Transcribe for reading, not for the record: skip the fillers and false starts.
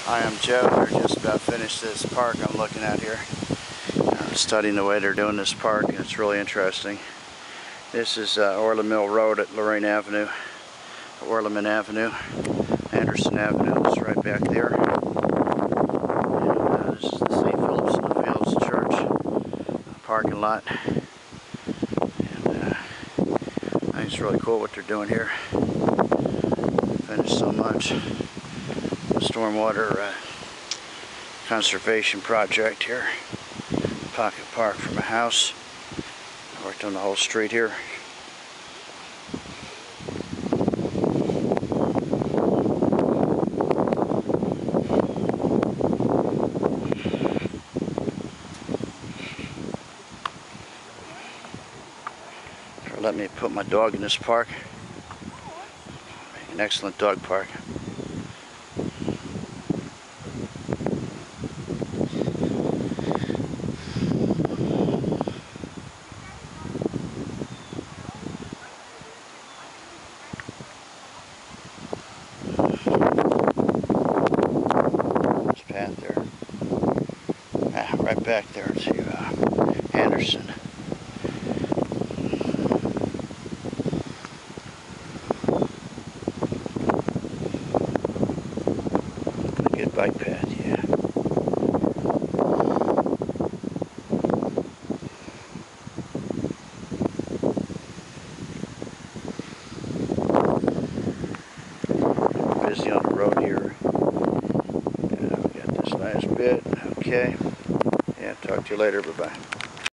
Hi, I'm Joe. They're just about finished this park I'm looking at here. I'm studying the way they're doing this park, and it's really interesting. This is Oreland Mill Road at Lorraine Avenue, Oreland Avenue, Anderson Avenue is right back there. And, this is the St. Philip's and the Fields Church parking lot. And I think it's really cool what they're doing here. Finished so much. Stormwater conservation project here. Pocket park for my house. I worked on the whole street here. Let me put my dog in this park. An excellent dog park. This path there. Right back there to Anderson. Good bike path, yeah. Busy on the road here. Yeah, we got this last bit. Okay. Yeah, talk to you later. Bye-bye.